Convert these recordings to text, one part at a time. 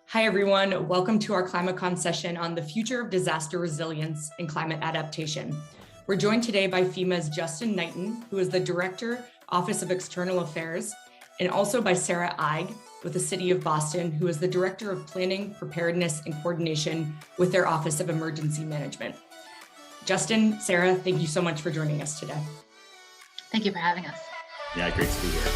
Hi, everyone. Welcome to our ClimaCon session on the future of disaster resilience and climate adaptation. We're joined today by FEMA's Justin Knighten, who is the Director, Office of External Affairs, and also by Sarah Eig with the City of Boston, who is the Director of Planning, Preparedness, and Coordination with their Office of Emergency Management. Justin, Sarah, thank you so much for joining us today. Thank you for having us. Yeah, great to be here.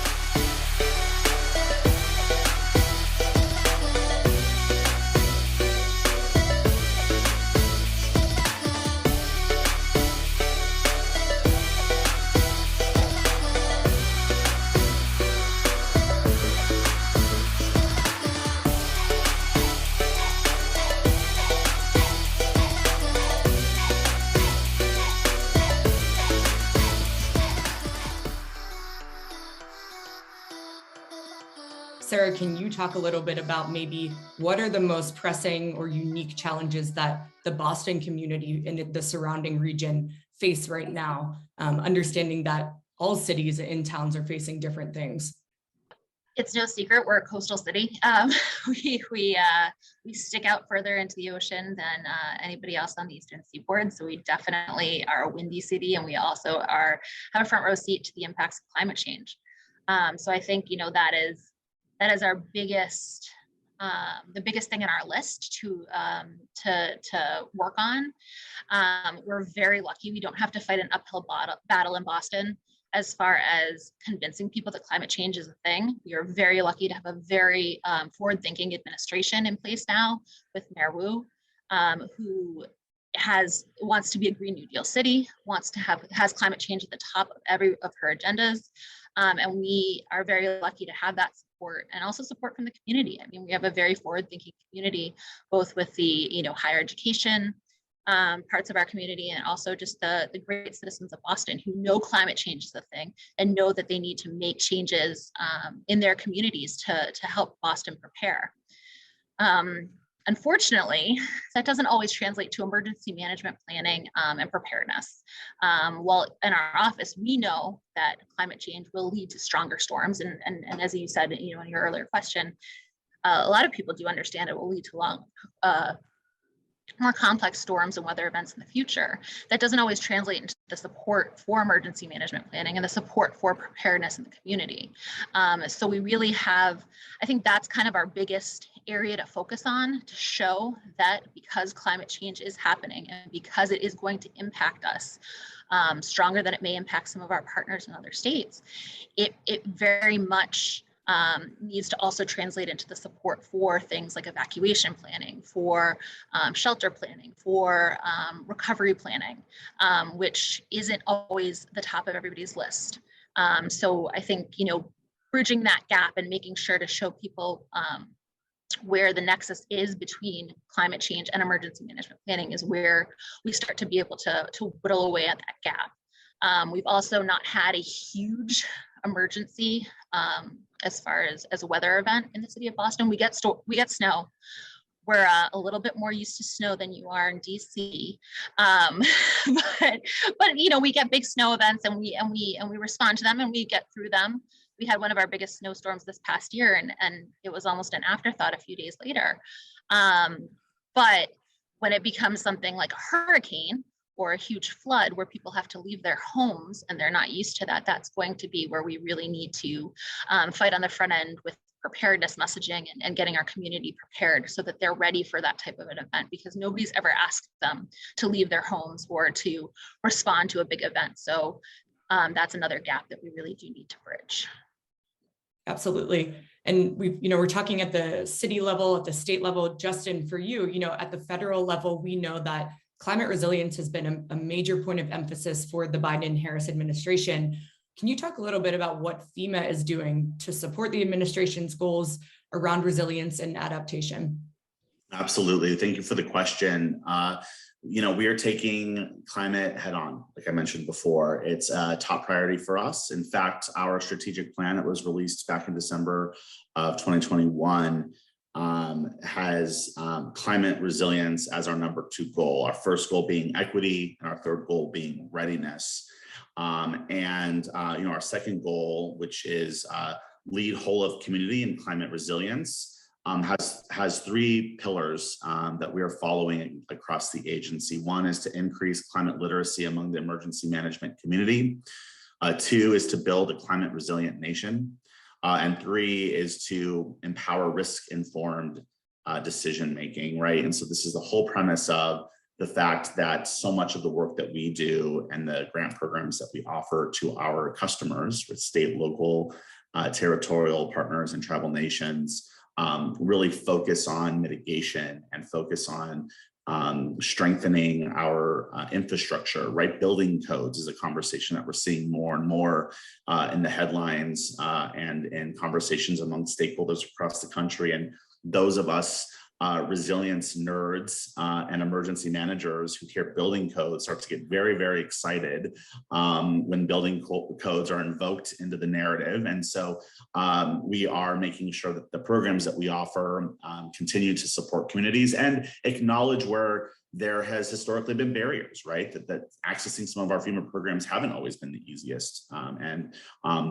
Sarah, can you talk a little bit about maybe what are the most pressing or unique challenges that the Boston community and the surrounding region face right now, understanding that all cities and towns are facing different things? It's no secret we're a coastal city. We stick out further into the ocean than anybody else on the eastern seaboard. So we definitely are a windy city, and we also have a front row seat to the impacts of climate change. So I think that is our biggest, the biggest thing in our list to work on. We're very lucky. We don't have to fight an uphill battle in Boston as far as convincing people that climate change is a thing. We are very lucky to have a very forward-thinking administration in place now with Mayor Wu, who wants to be a Green New Deal city, has climate change at the top of her agendas. And we are very lucky to have that support, and also support from the community. I mean, we have a very forward-thinking community, both with the higher education parts of our community, and also just the great citizens of Boston who know climate change is a thing and know that they need to make changes in their communities to help Boston prepare. Unfortunately, that doesn't always translate to emergency management planning and preparedness. Well, in our office, we know that climate change will lead to stronger storms. And as you said, in your earlier question, a lot of people do understand it will lead to more complex storms and weather events in the future. That doesn't always translate into the support for emergency management planning and the support for preparedness in the community. So we really have, I think that's kind of our biggest area to focus on, to show that because climate change is happening and because it is going to impact us stronger than it may impact some of our partners in other states, it very much needs to also translate into the support for things like evacuation planning, for shelter planning, for recovery planning, which isn't always the top of everybody's list. So I think, bridging that gap and making sure to show people where the nexus is between climate change and emergency management planning is where we start to be able to whittle away at that gap. We've also not had a huge emergency as far as a weather event in the city of Boston. We get snow. We're a little bit more used to snow than you are in DC, but we get big snow events, and we respond to them, and we get through them. We had one of our biggest snowstorms this past year, and it was almost an afterthought a few days later. But when it becomes something like a hurricane or a huge flood where people have to leave their homes and they're not used to that, that's going to be where we really need to fight on the front end with preparedness messaging and getting our community prepared so that they're ready for that type of an event, because nobody's ever asked them to leave their homes or to respond to a big event. So that's another gap that we really do need to bridge. Absolutely. And we're talking at the city level, at the state level. Justin, for you, at the federal level, we know that climate resilience has been a major point of emphasis for the Biden-Harris administration. Can you talk a little bit about what FEMA is doing to support the administration's goals around resilience and adaptation? Absolutely. Thank you for the question. We are taking climate head on, like I mentioned before. It's a top priority for us. In fact, our strategic plan that was released back in December of 2021 has climate resilience as our number 2 goal, our first goal being equity, and our third goal being readiness. Our second goal, which is lead whole of community and climate resilience, has three pillars that we are following across the agency. One is to increase climate literacy among the emergency management community. Two is to build a climate resilient nation. And three is to empower risk-informed decision-making, right? And so this is the whole premise of the fact that so much of the work that we do and the grant programs that we offer to our customers with state, local, territorial partners and tribal nations really focus on mitigation and focus on strengthening our infrastructure, right? Building codes is a conversation that we're seeing more and more in the headlines and in conversations among stakeholders across the country. And those of us resilience nerds and emergency managers who hear building codes start to get very, very excited when building codes are invoked into the narrative. And so we are making sure that the programs that we offer continue to support communities and acknowledge where there has historically been barriers, right? That accessing some of our FEMA programs haven't always been the easiest. And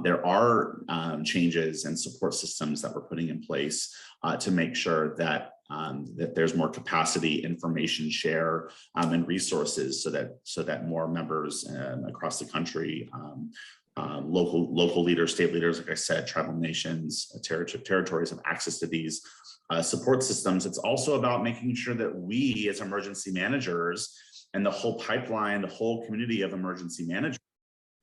there are changes and support systems that we're putting in place to make sure that that there's more capacity, information share, and resources so that more members across the country, local leaders, state leaders, like I said, tribal nations, territories have access to these support systems. It's also about making sure that we as emergency managers and the whole pipeline, the whole community of emergency managers,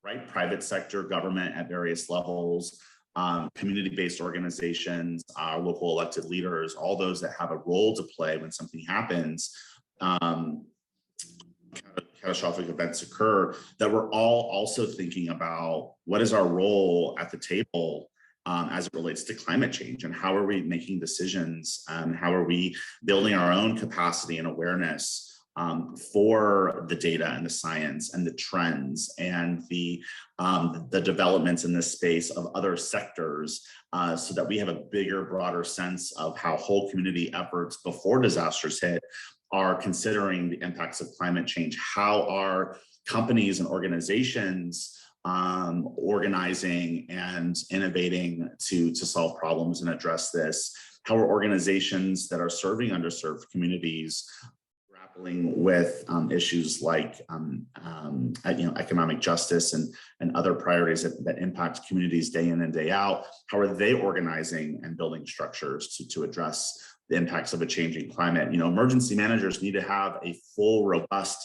right? Private sector, government at various levels, community-based organizations, local elected leaders, all those that have a role to play when something happens, catastrophic events occur, that we're all also thinking about what is our role at the table as it relates to climate change, and how are we making decisions, how are we building our own capacity and awareness for the data and the science and the trends and the developments in this space of other sectors, so that we have a bigger, broader sense of how whole community efforts before disasters hit are considering the impacts of climate change. How are companies and organizations organizing and innovating to solve problems and address this? How are organizations that are serving underserved communities grappling with issues like economic justice and other priorities that impact communities day in and day out? How are they organizing and building structures to address the impacts of a changing climate? Emergency managers need to have a full, robust,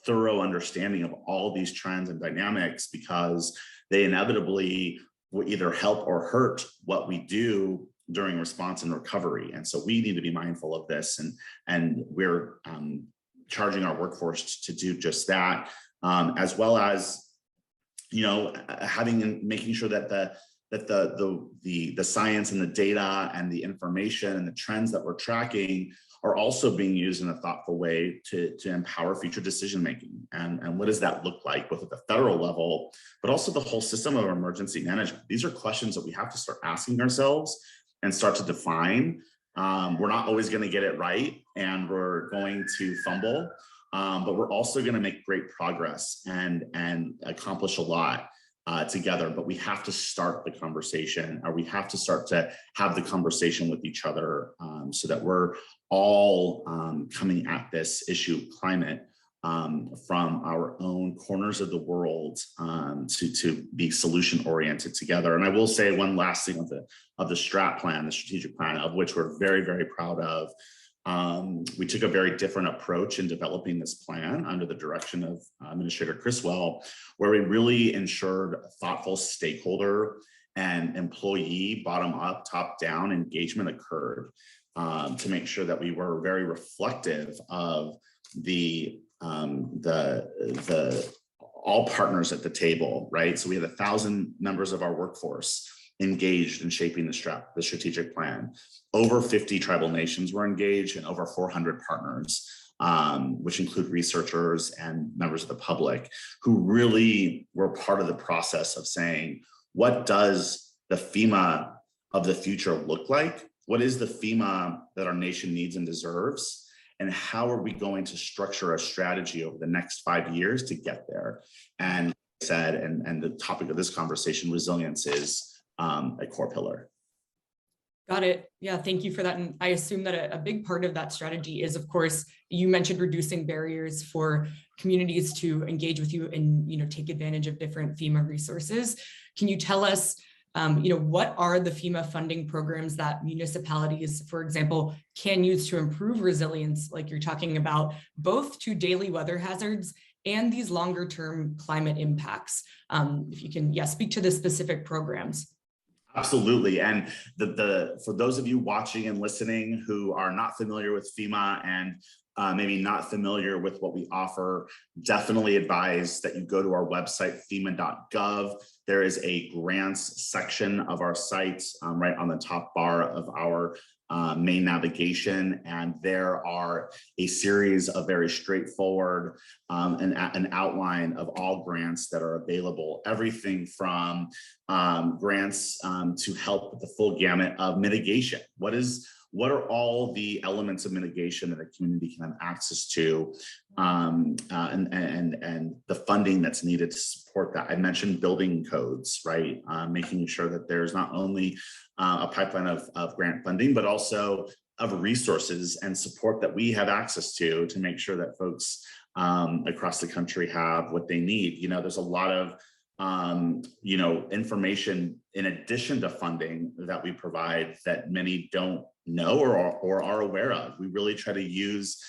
thorough understanding of all these trends and dynamics, because they inevitably will either help or hurt what we do during response and recovery. And so we need to be mindful of this, and we're charging our workforce to do just that, as well as making sure that the science and the data and the information and the trends that we're tracking are also being used in a thoughtful way to empower future decision making. And what does that look like, both at the federal level, but also the whole system of emergency management? These are questions that we have to start asking ourselves and start to define. We're not always going to get it right, and we're going to fumble, but we're also going to make great progress and accomplish a lot together. But we have to start the conversation, or we have to start to have the conversation with each other, so that we're all coming at this issue of climate from our own corners of the world, to be solution oriented together. And I will say one last thing of the strat plan, the strategic plan, of which we're very, very proud of. We took a very different approach in developing this plan under the direction of Administrator Criswell, where we really ensured thoughtful stakeholder and employee bottom up, top down engagement occurred, to make sure that we were very reflective of all partners at the table, right? So we had 1,000 members of our workforce engaged in shaping the strategic plan. Over 50 tribal nations were engaged, and over 400 partners, which include researchers and members of the public, who really were part of the process of saying, what does the FEMA of the future look like? What is the FEMA that our nation needs and deserves? And how are we going to structure a strategy over the next 5 years to get there? And said, and the topic of this conversation, resilience, is a core pillar. Got it. Yeah, thank you for that. And I assume that a big part of that strategy is, of course, you mentioned reducing barriers for communities to engage with you and, take advantage of different FEMA resources. Can you tell us, what are the FEMA funding programs that municipalities, for example, can use to improve resilience, like you're talking about, both to daily weather hazards and these longer term climate impacts? If you can, speak to the specific programs. Absolutely. And for those of you watching and listening who are not familiar with FEMA and maybe not familiar with what we offer, definitely advise that you go to our website, FEMA.gov. There is a grants section of our site right on the top bar of our main navigation. And there are a series of very straightforward an outline of all grants that are available. Everything from grants to help with the full gamut of mitigation. What are all the elements of mitigation that a community can have access to, and the funding that's needed to support that? I mentioned building codes, right? Making sure that there's not only a pipeline of grant funding, but also of resources and support that we have access to make sure that folks across the country have what they need. There's a lot of information in addition to funding that we provide that many don't know or are aware of. We really try to use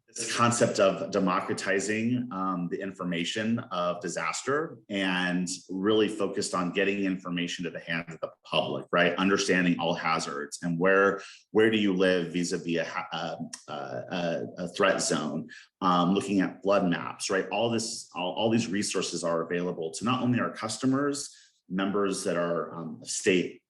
this concept of democratizing the information of disaster and really focused on getting information to the hands of the public, right? Understanding all hazards and where do you live vis-a-vis a threat zone, looking at flood maps, right? All these resources are available to not only our customers, members that are state,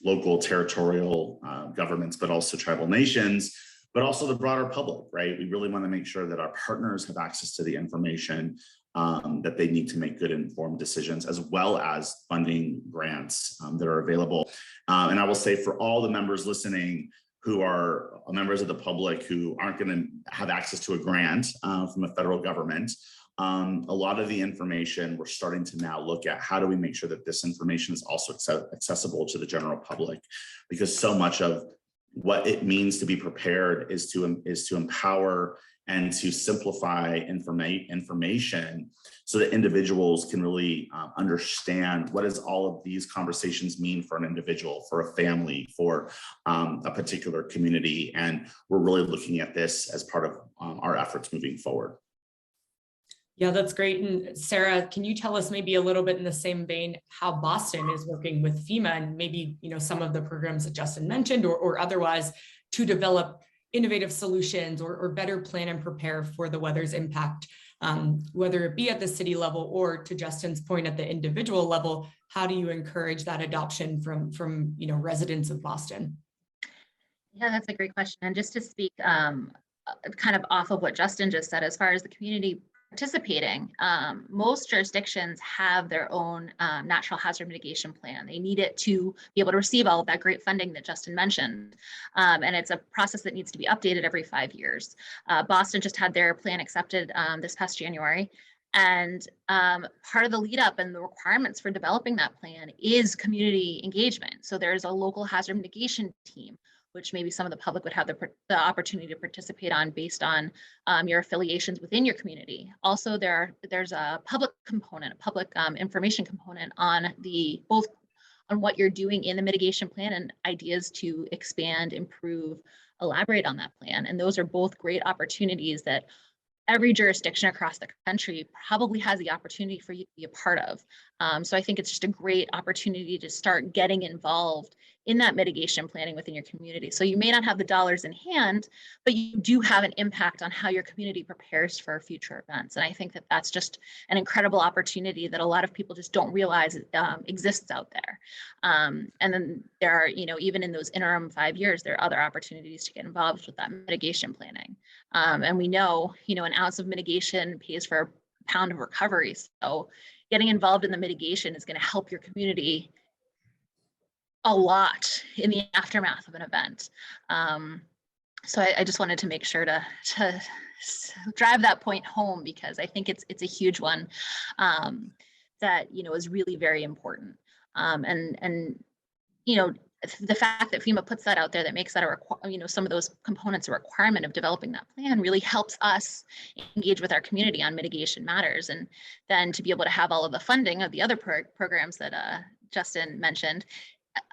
local, territorial governments, but also tribal nations, but also the broader public, right? We really want to make sure that our partners have access to the information that they need to make good informed decisions, as well as funding grants that are available. And I will say for all the members listening who are members of the public who aren't going to have access to a grant from the federal government, a lot of the information we're starting to now look at, how do we make sure that this information is also accessible to the general public? Because so much of what it means to be prepared is to empower and to simplify information so that individuals can really understand what does all of these conversations mean for an individual, for a family, for a particular community. And we're really looking at this as part of our efforts moving forward. Yeah, that's great. And Sarah, can you tell us maybe a little bit in the same vein how Boston is working with FEMA and maybe some of the programs that Justin mentioned or otherwise to develop innovative solutions or better plan and prepare for the weather's impact, whether it be at the city level or, to Justin's point, at the individual level? How do you encourage that adoption from residents of Boston? Yeah, that's a great question. And just to speak kind of off of what Justin just said, as far as the community participating, most jurisdictions have their own natural hazard mitigation plan. They need it to be able to receive all of that great funding that Justin mentioned. And it's a process that needs to be updated every 5 years. Boston just had their plan accepted this past January. And part of the lead up and the requirements for developing that plan is community engagement. So there's a local hazard mitigation team, which maybe some of the public would have the opportunity to participate on based on your affiliations within your community. Also, there's a public component, a public information component on both on what you're doing in the mitigation plan and ideas to expand, improve, elaborate on that plan. And those are both great opportunities that every jurisdiction across the country probably has the opportunity for you to be a part of. So I think it's just a great opportunity to start getting involved in that mitigation planning within your community. So you may not have the dollars in hand, but you do have an impact on how your community prepares for future events. And I think that that's just an incredible opportunity that a lot of people just don't realize exists out there. And then there are, even in those interim 5 years, there are other opportunities to get involved with that mitigation planning. And we know, an ounce of mitigation pays for a pound of recovery. So getting involved in the mitigation is going to help your community a lot in the aftermath of an event. So I just wanted to make sure to drive that point home, because I think it's a huge one that is really very important. And you know, the fact that FEMA puts that out there, that makes that some of those components a requirement of developing that plan, really helps us engage with our community on mitigation matters. And then to be able to have all of the funding of the other programs that Justin mentioned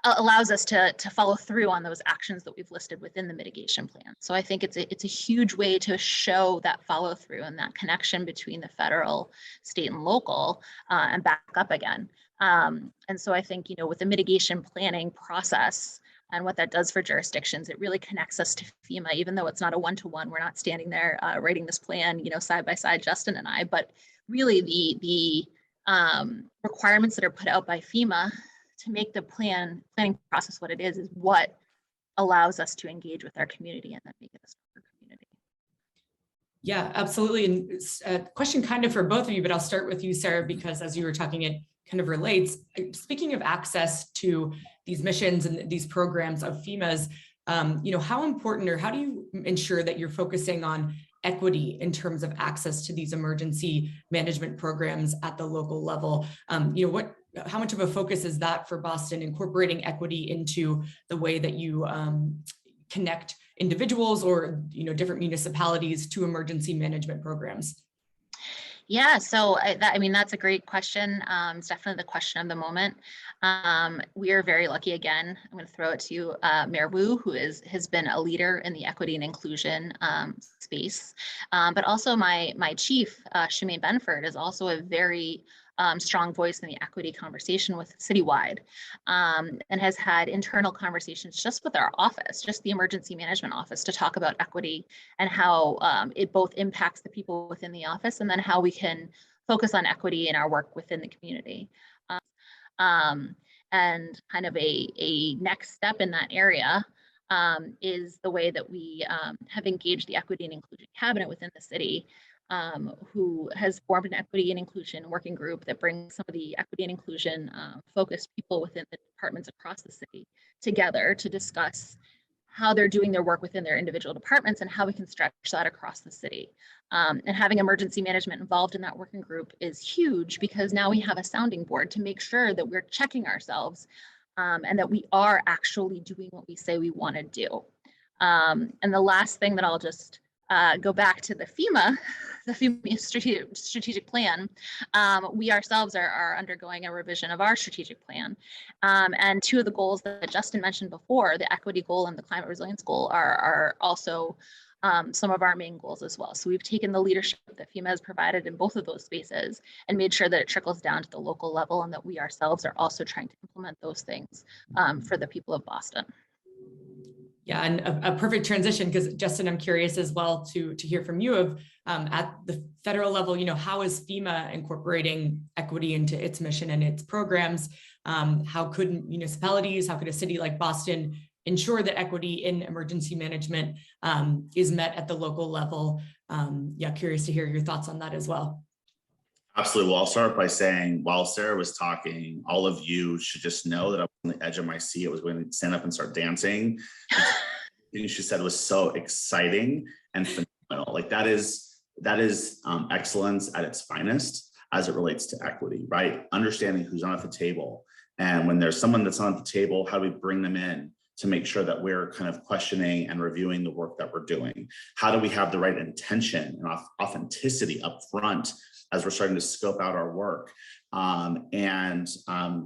allows us to follow through on those actions that we've listed within the mitigation plan. So I think it's a huge way to show that follow through and that connection between the federal, state, and local, and back up again. And so I think, with the mitigation planning process and what that does for jurisdictions, it really connects us to FEMA, even though it's not a one-to-one. We're not standing there writing this plan, side by side, Justin and I, but really the requirements that are put out by FEMA to make the planning process what it is what allows us to engage with our community and then make it a stronger community. Yeah, absolutely. And it's a question kind of for both of you, but I'll start with you, Sarah, because as you were talking, it kind of relates. Speaking of access to these missions and these programs of FEMA's, how important, or how do you ensure that you're focusing on equity in terms of access to these emergency management programs at the local level? How much of a focus is that for Boston, incorporating equity into the way that you connect individuals or different municipalities to emergency management programs? Yeah, so that's a great question. It's definitely the question of the moment. We are very lucky. Again, I'm going to throw it to you, Mayor Wu, who has been a leader in the equity and inclusion space. But also my chief, Shemaine Benford, is also a very strong voice in the equity conversation with citywide, and has had internal conversations just with our office, just the emergency management office, to talk about equity and how it both impacts the people within the office and then how we can focus on equity in our work within the community. And kind of a next step in that area is the way that we have engaged the equity and inclusion cabinet within the city, who has formed an equity and inclusion working group that brings some of the equity and inclusion focused people within the departments across the city together to discuss how they're doing their work within their individual departments and how we can stretch that across the city. And having emergency management involved in that working group is huge, because now we have a sounding board to make sure that we're checking ourselves and that we are actually doing what we say we want to do. And the last thing that I'll just go back to the FEMA strategic plan. We ourselves are undergoing a revision of our strategic plan. And two of the goals that Justin mentioned before, the equity goal and the climate resilience goal, are also some of our main goals as well. So we've taken the leadership that FEMA has provided in both of those spaces and made sure that it trickles down to the local level, and that we ourselves are also trying to implement those things for the people of Boston. Yeah, and a perfect transition, because Justin, I'm curious as well to hear from you of at the federal level, how is FEMA incorporating equity into its mission and its programs? How could municipalities, how could a city like Boston ensure that equity in emergency management is met at the local level? Curious to hear your thoughts on that as well. Absolutely. Well, I'll start by saying, while Sarah was talking, all of you should just know that I was on the edge of my seat. I was going to stand up and start dancing. Everything she said was so exciting and phenomenal. Like that is excellence at its finest as it relates to equity, right? Understanding who's on at the table. And when there's someone that's on the table, how do we bring them in to make sure that we're kind of questioning and reviewing the work that we're doing? How do we have the right intention and authenticity up front as we're starting to scope out our work, and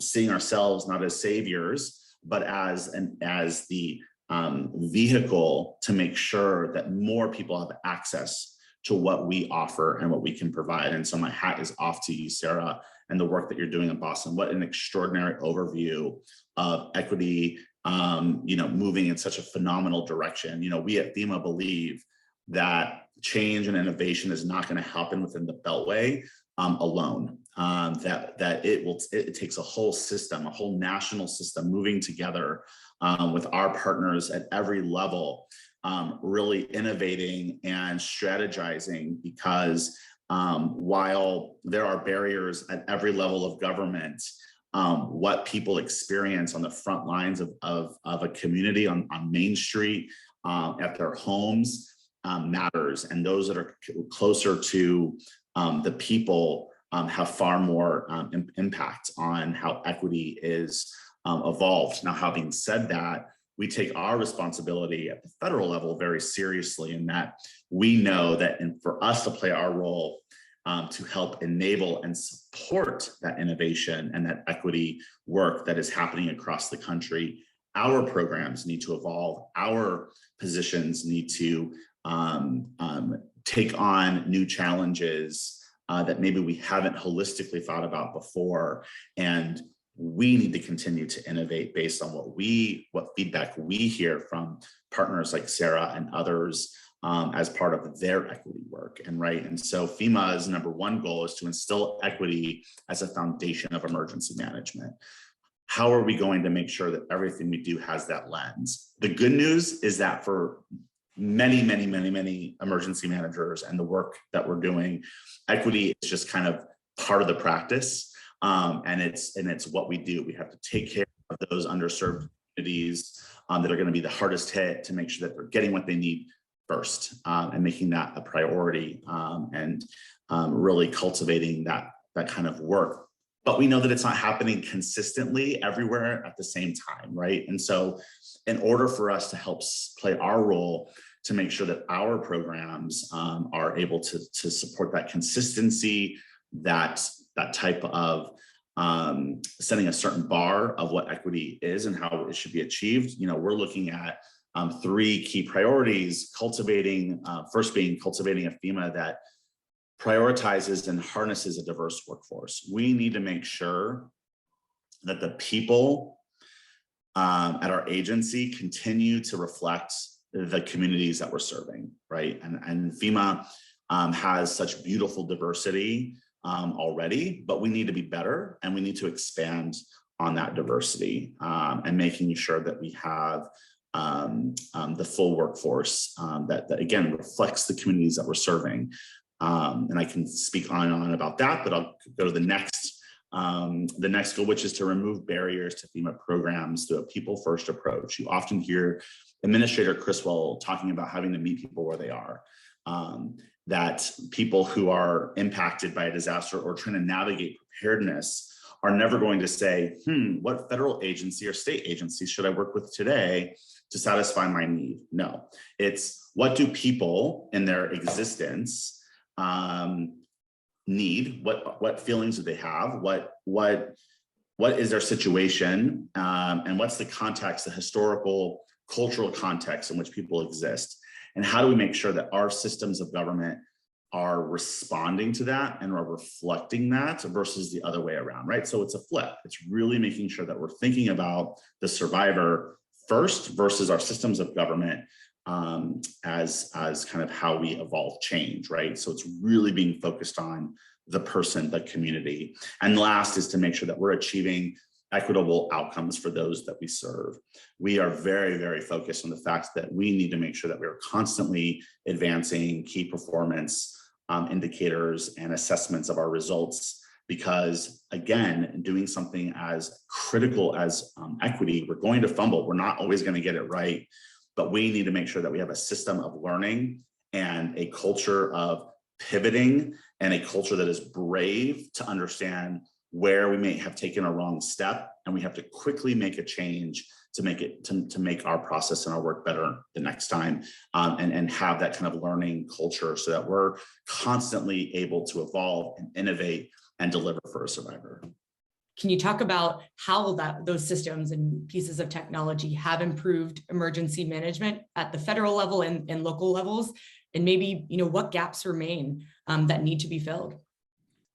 seeing ourselves not as saviors, but as the vehicle to make sure that more people have access to what we offer and what we can provide. And so my hat is off to you, Sarah, and the work that you're doing in Boston. What an extraordinary overview of equity, moving in such a phenomenal direction. We at FEMA believe that change and innovation is not going to happen within the Beltway alone. That it takes a whole system, a whole national system moving together with our partners at every level, really innovating and strategizing, because while there are barriers at every level of government, what people experience on the front lines of a community on Main Street, at their homes, matters. And those that are closer to the people have far more impact on how equity is evolved. Now, having said that, we take our responsibility at the federal level very seriously, in that we know that for us to play our role to help enable and support that innovation and that equity work that is happening across the country, our programs need to evolve, our positions need to take on new challenges that maybe we haven't holistically thought about before. And we need to continue to innovate based on what feedback we hear from partners like Sarah and others as part of their equity work. And so FEMA's number one goal is to instill equity as a foundation of emergency management. How are we going to make sure that everything we do has that lens? The good news is that for many emergency managers and the work that we're doing, equity is just kind of part of the practice. And it's what we do. We have to take care of those underserved communities that are going to be the hardest hit, to make sure that they're getting what they need first, and making that a priority, and really cultivating that kind of work. But we know that it's not happening consistently everywhere at the same time, right? And so in order for us to help play our role to make sure that our programs are able to support that consistency, that type of setting a certain bar of what equity is and how it should be achieved, we're looking at three key priorities: first being cultivating a FEMA that prioritizes and harnesses a diverse workforce. We need to make sure that the people at our agency continue to reflect the communities that we're serving, right? And FEMA has such beautiful diversity already, but we need to be better, and we need to expand on that diversity, and making sure that we have the full workforce that again reflects the communities that we're serving. And I can speak on and on about that, but I'll go to the next goal, which is to remove barriers to FEMA programs through a people-first approach. You often hear Administrator Criswell talking about having to meet people where they are. That people who are impacted by a disaster or trying to navigate preparedness are never going to say, what federal agency or state agency should I work with today to satisfy my need? No, it's what do people in their existence need? What feelings do they have? What is their situation? And what's the context, the historical, cultural context in which people exist? And how do we make sure that our systems of government are responding to that and are reflecting that versus the other way around, right? So it's a flip. It's really making sure that we're thinking about the survivor first versus our systems of government as kind of how we evolve change, right? So it's really being focused on the person, the community. And last is to make sure that we're achieving equitable outcomes for those that we serve. We are very, very focused on the fact that we need to make sure that we're constantly advancing key performance indicators and assessments of our results, because again, doing something as critical as equity, we're going to fumble. We're not always going to get it right, but we need to make sure that we have a system of learning and a culture of pivoting and a culture that is brave to understand where we may have taken a wrong step, and we have to quickly make a change to make our process and our work better the next time, and have that kind of learning culture so that we're constantly able to evolve and innovate and deliver for a survivor. Can you talk about how those systems and pieces of technology have improved emergency management at the federal level and local levels, and maybe what gaps remain that need to be filled?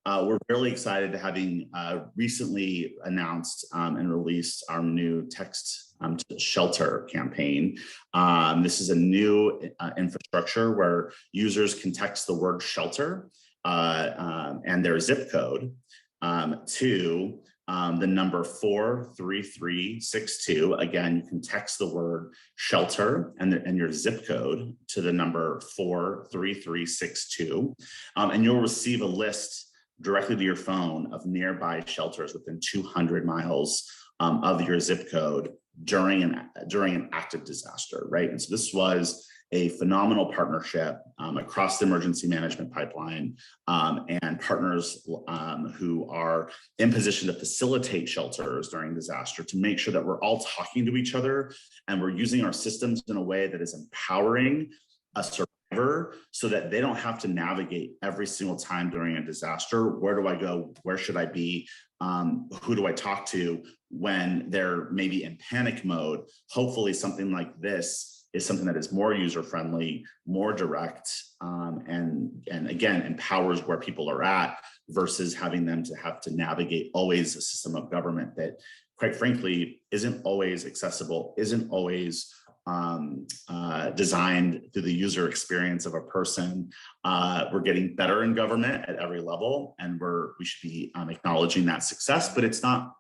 We're really excited to having recently announced and released our new text to shelter campaign. This is a new infrastructure where users can text the word shelter and their zip code to the number 43362. Again, you can text the word shelter and your zip code to the number 43362, and you'll receive a list directly to your phone of nearby shelters within 200 miles of your zip code during an active disaster, right? And so this was a phenomenal partnership across the emergency management pipeline and partners who are in position to facilitate shelters during disaster, to make sure that we're all talking to each other and we're using our systems in a way that is empowering a survivor so that they don't have to navigate every single time during a disaster. Where do I go? Where should I be? Who do I talk to when they're maybe in panic mode? Hopefully something like this is something that is more user-friendly, more direct, and again, empowers where people are at versus having them to have to navigate always a system of government that, quite frankly, isn't always accessible, isn't always designed through the user experience of a person. We're getting better in government at every level, and we should be acknowledging that success, but it's not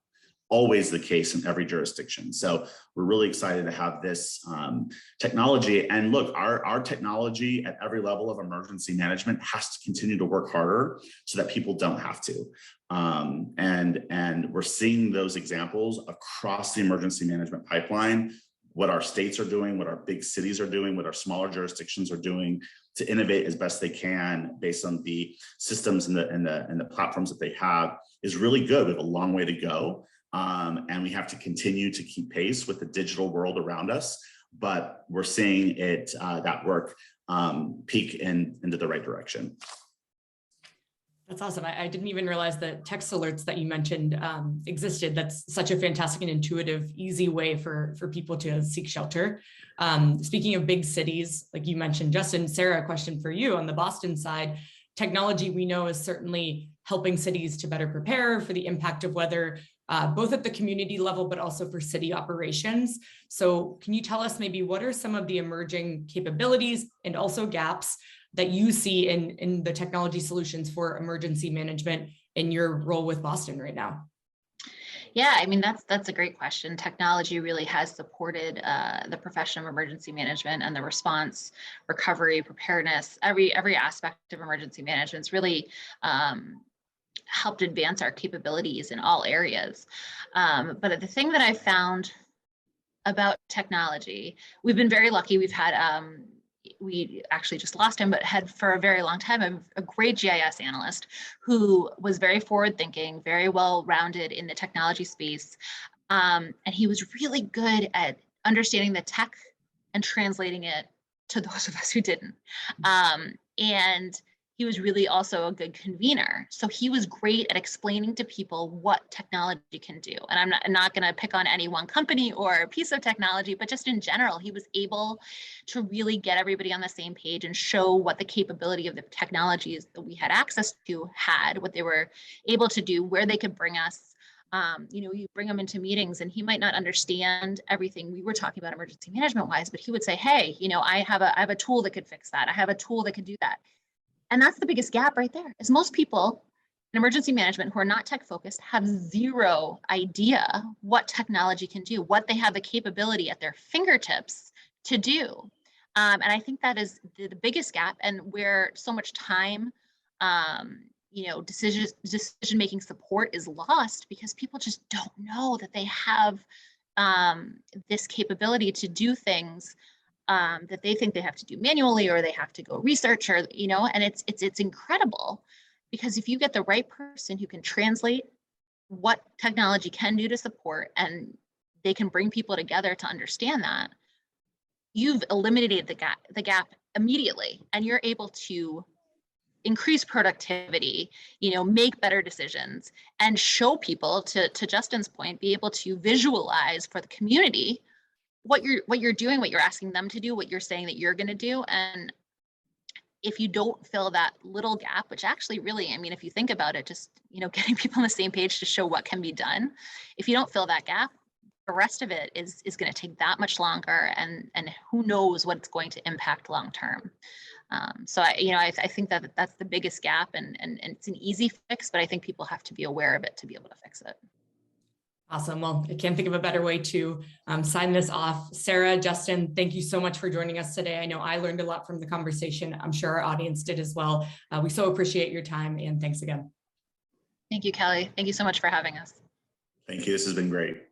always the case in every jurisdiction. So we're really excited to have this technology. And look, our technology at every level of emergency management has to continue to work harder so that people don't have to. And we're seeing those examples across the emergency management pipeline, what our states are doing, what our big cities are doing, what our smaller jurisdictions are doing to innovate as best they can based on the systems and the platforms that they have is really good. We have a long way to go. And we have to continue to keep pace with the digital world around us, but we're seeing it, that work peak into the right direction. That's awesome. I didn't even realize that text alerts that you mentioned existed. That's such a fantastic and intuitive, easy way for people to seek shelter. Speaking of big cities, like you mentioned, Justin, Sarah, a question for you on the Boston side. Technology we know is certainly helping cities to better prepare for the impact of weather, both at the community level, but also for city operations. So can you tell us maybe what are some of the emerging capabilities and also gaps that you see in the technology solutions for emergency management in your role with Boston right now? Yeah, I mean, that's a great question. Technology really has supported the profession of emergency management and the response, recovery, preparedness, every aspect of emergency management's really helped advance our capabilities in all areas. But the thing that I found about technology, we've been very lucky. We've had, we actually just lost him, but had for a very long time a great GIS analyst who was very forward thinking, very well-rounded in the technology space. And he was really good at understanding the tech and translating it to those of us who didn't. And he was really also a good convener. So he was great at explaining to people what technology can do. And I'm not going to pick on any one company or a piece of technology, but just in general, he was able to really get everybody on the same page and show what the capability of the technologies that we had access to had, what they were able to do, where they could bring us. You know, you bring him into meetings and he might not understand everything we were talking about emergency management wise, but he would say, hey, you know, I have a tool that could fix that. I have a tool that could do that. And that's the biggest gap right there, is most people in emergency management who are not tech focused have zero idea what technology can do, what they have the capability at their fingertips to do. And I think that is the biggest gap, and where so much time, you know, decision-making support is lost because people just don't know that they have this capability to do things that they think they have to do manually, or they have to go research, or, you know, and it's incredible, because if you get the right person who can translate what technology can do to support, and they can bring people together to understand that, you've eliminated the gap immediately, and you're able to increase productivity, you know, make better decisions, and show people, to Justin's point, be able to visualize for the community what you're doing, what you're asking them to do, what you're saying that you're going to do. And if you don't fill that little gap, which actually really, I mean, if you think about it, just, you know, getting people on the same page to show what can be done, if you don't fill that gap, the rest of it is going to take that much longer, and who knows what it's going to impact long term. So I think that that's the biggest gap, and it's an easy fix, but I think people have to be aware of it to be able to fix it. Awesome. Well, I can't think of a better way to sign this off. Sarah, Justin, thank you so much for joining us today. I know I learned a lot from the conversation. I'm sure our audience did as well. We so appreciate your time, and thanks again. Thank you, Kelly. Thank you so much for having us. Thank you. This has been great.